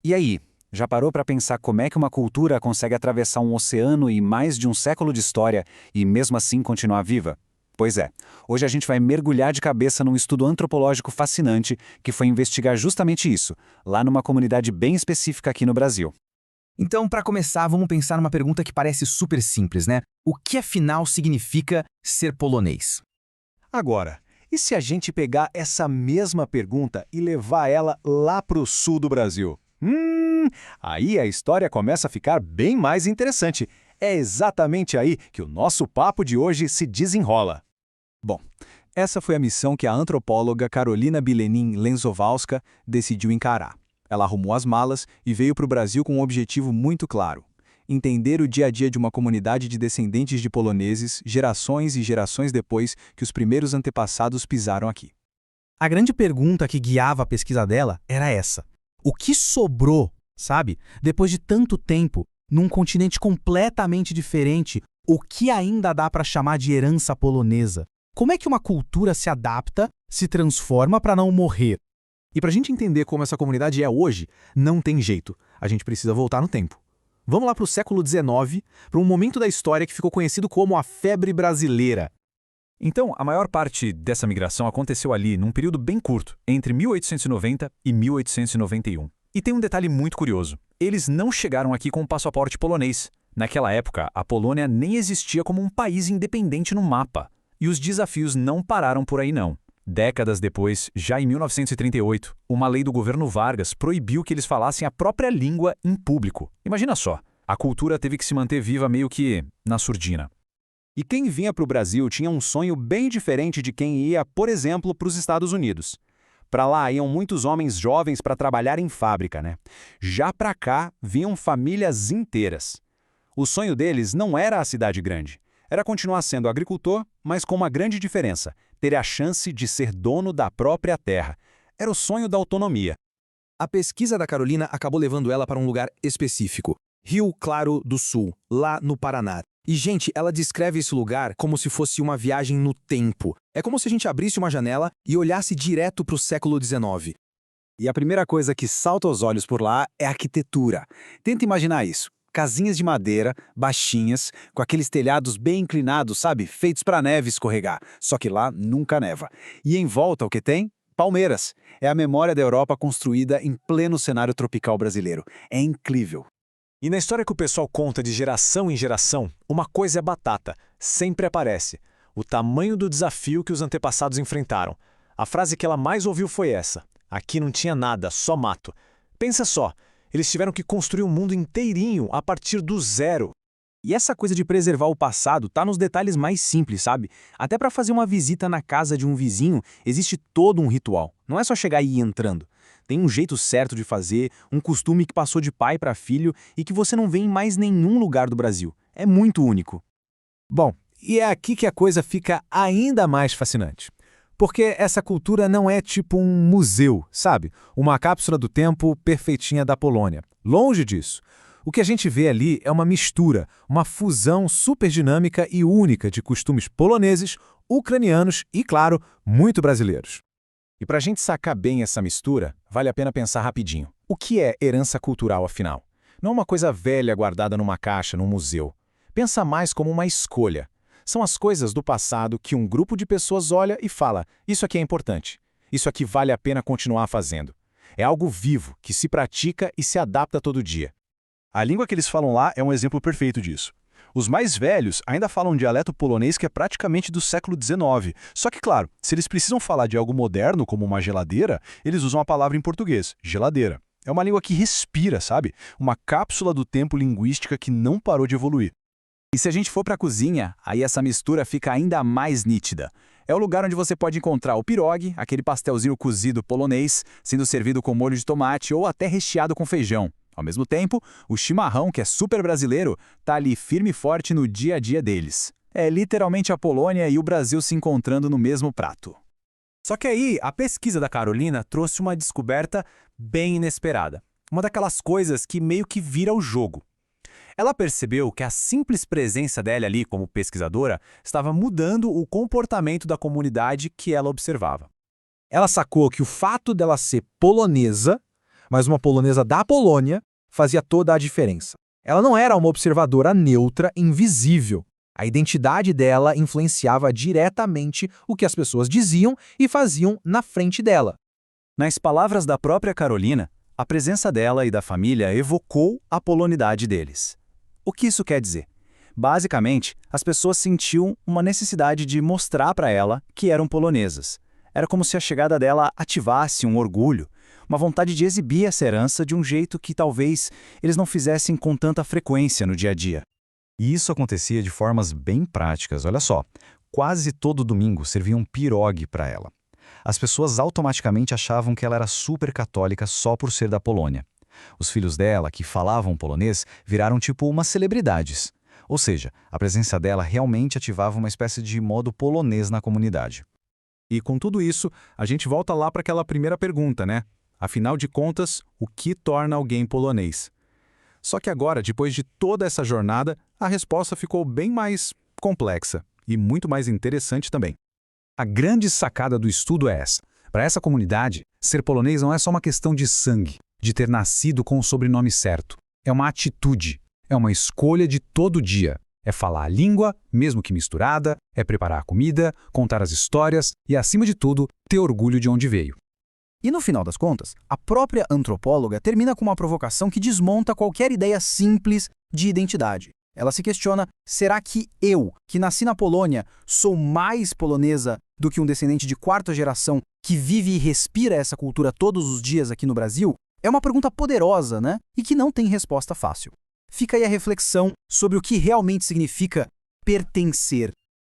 E aí, já parou para pensar como é que uma cultura consegue atravessar um oceano e mais de um século de história e mesmo assim continuar viva? Pois é, hoje a gente vai mergulhar de cabeça num estudo antropológico fascinante que foi investigar justamente isso, lá numa comunidade bem específica aqui no Brasil. Então, para começar, vamos pensar numa pergunta que parece super simples, né? O que afinal significa ser polonês? Agora, e se a gente pegar essa mesma pergunta e levar ela lá para o sul do Brasil? Aí a história começa a ficar bem mais interessante. É exatamente aí que o nosso papo de hoje se desenrola. Bom, essa foi a missão que a antropóloga Karolina Bilenin Lenzowalska decidiu encarar. Ela arrumou as malas e veio para o Brasil com um objetivo muito claro: entender o dia a dia de uma comunidade de descendentes de poloneses, gerações e gerações depois que os primeiros antepassados pisaram aqui. A grande pergunta que guiava a pesquisa dela era essa: o que sobrou, sabe? Depois de tanto tempo, num continente completamente diferente, o que ainda dá para chamar de herança polonesa? Como é que uma cultura se adapta, se transforma para não morrer? E para a gente entender como essa comunidade é hoje, não tem jeito. A gente precisa voltar no tempo. Vamos lá para o século XIX, para um momento da história que ficou conhecido como a febre brasileira. Então, a maior parte dessa migração aconteceu ali num período bem curto, entre 1890 e 1891. E tem um detalhe muito curioso: eles não chegaram aqui com um passaporte polonês. Naquela época, a Polônia nem existia como um país independente no mapa. E os desafios não pararam por aí não. Décadas depois, já em 1938, uma lei do governo Vargas proibiu que eles falassem a própria língua em público. Imagina só, a cultura teve que se manter viva meio que na surdina. E quem vinha para o Brasil tinha um sonho bem diferente de quem ia, por exemplo, para os Estados Unidos. Para lá iam muitos homens jovens para trabalhar em fábrica, né? Já para cá vinham famílias inteiras. O sonho deles não era a cidade grande. Era continuar sendo agricultor, mas com uma grande diferença: ter a chance de ser dono da própria terra. Era o sonho da autonomia. A pesquisa da Carolina acabou levando ela para um lugar específico: Rio Claro do Sul, lá no Paraná. E, gente, ela descreve esse lugar como se fosse uma viagem no tempo. É como se a gente abrisse uma janela e olhasse direto para o século XIX. E a primeira coisa que salta aos olhos por lá é a arquitetura. Tenta imaginar isso. Casinhas de madeira, baixinhas, com aqueles telhados bem inclinados, sabe? Feitos para a neve escorregar. Só que lá nunca neva. E em volta o que tem? Palmeiras. É a memória da Europa construída em pleno cenário tropical brasileiro. É incrível. E na história que o pessoal conta de geração em geração, uma coisa é batata, sempre aparece: o tamanho do desafio que os antepassados enfrentaram. A frase que ela mais ouviu foi essa: aqui não tinha nada, só mato. Pensa só, eles tiveram que construir um mundo inteirinho a partir do zero. E essa coisa de preservar o passado tá nos detalhes mais simples, sabe? Até para fazer uma visita na casa de um vizinho, existe todo um ritual. Não é só chegar e ir entrando. Tem um jeito certo de fazer, um costume que passou de pai para filho e que você não vê em mais nenhum lugar do Brasil. É muito único. Bom, e é aqui que a coisa fica ainda mais fascinante. Porque essa cultura não é tipo um museu, sabe? Uma cápsula do tempo perfeitinha da Polônia. Longe disso. O que a gente vê ali é uma mistura, uma fusão super dinâmica e única de costumes poloneses, ucranianos e, claro, muito brasileiros. E para a gente sacar bem essa mistura, vale a pena pensar rapidinho. O que é herança cultural, afinal? Não é uma coisa velha guardada numa caixa, num museu. Pensa mais como uma escolha. São as coisas do passado que um grupo de pessoas olha e fala: isso aqui é importante, isso aqui vale a pena continuar fazendo. É algo vivo, que se pratica e se adapta todo dia. A língua que eles falam lá é um exemplo perfeito disso. Os mais velhos ainda falam um dialeto polonês que é praticamente do século XIX. Só que, claro, se eles precisam falar de algo moderno, como uma geladeira, eles usam a palavra em português: geladeira. É uma língua que respira, sabe? Uma cápsula do tempo linguística que não parou de evoluir. E se a gente for para a cozinha, aí essa mistura fica ainda mais nítida. É o lugar onde você pode encontrar o pirogue, aquele pastelzinho cozido polonês, sendo servido com molho de tomate ou até recheado com feijão. Ao mesmo tempo, o chimarrão, que é super brasileiro, tá ali firme e forte no dia a dia deles. É literalmente a Polônia e o Brasil se encontrando no mesmo prato. Só que aí, a pesquisa da Carolina trouxe uma descoberta bem inesperada. Uma daquelas coisas que meio que vira o jogo. Ela percebeu que a simples presença dela ali como pesquisadora estava mudando o comportamento da comunidade que ela observava. Ela sacou que o fato dela ser polonesa mas uma polonesa da Polônia fazia toda a diferença. Ela não era uma observadora neutra, invisível. A identidade dela influenciava diretamente o que as pessoas diziam e faziam na frente dela. Nas palavras da própria Carolina, a presença dela e da família evocou a polonidade deles. O que isso quer dizer? Basicamente, as pessoas sentiam uma necessidade de mostrar para ela que eram polonesas. Era como se a chegada dela ativasse um orgulho, uma vontade de exibir essa herança de um jeito que talvez eles não fizessem com tanta frequência no dia a dia. E isso acontecia de formas bem práticas, olha só. Quase todo domingo serviam um pirogue para ela. As pessoas automaticamente achavam que ela era super católica só por ser da Polônia. Os filhos dela, que falavam polonês, viraram tipo umas celebridades. Ou seja, a presença dela realmente ativava uma espécie de modo polonês na comunidade. E com tudo isso, a gente volta lá para aquela primeira pergunta, né? Afinal de contas, o que torna alguém polonês? Só que agora, depois de toda essa jornada, a resposta ficou bem mais complexa e muito mais interessante também. A grande sacada do estudo é essa. Para essa comunidade, ser polonês não é só uma questão de sangue, de ter nascido com o sobrenome certo. É uma atitude, é uma escolha de todo dia. É falar a língua, mesmo que misturada, é preparar a comida, contar as histórias e, acima de tudo, ter orgulho de onde veio. E no final das contas, a própria antropóloga termina com uma provocação que desmonta qualquer ideia simples de identidade. Ela se questiona, será que eu, que nasci na Polônia, sou mais polonesa do que um descendente de quarta geração que vive e respira essa cultura todos os dias aqui no Brasil? É uma pergunta poderosa, né? E que não tem resposta fácil. Fica aí a reflexão sobre o que realmente significa pertencer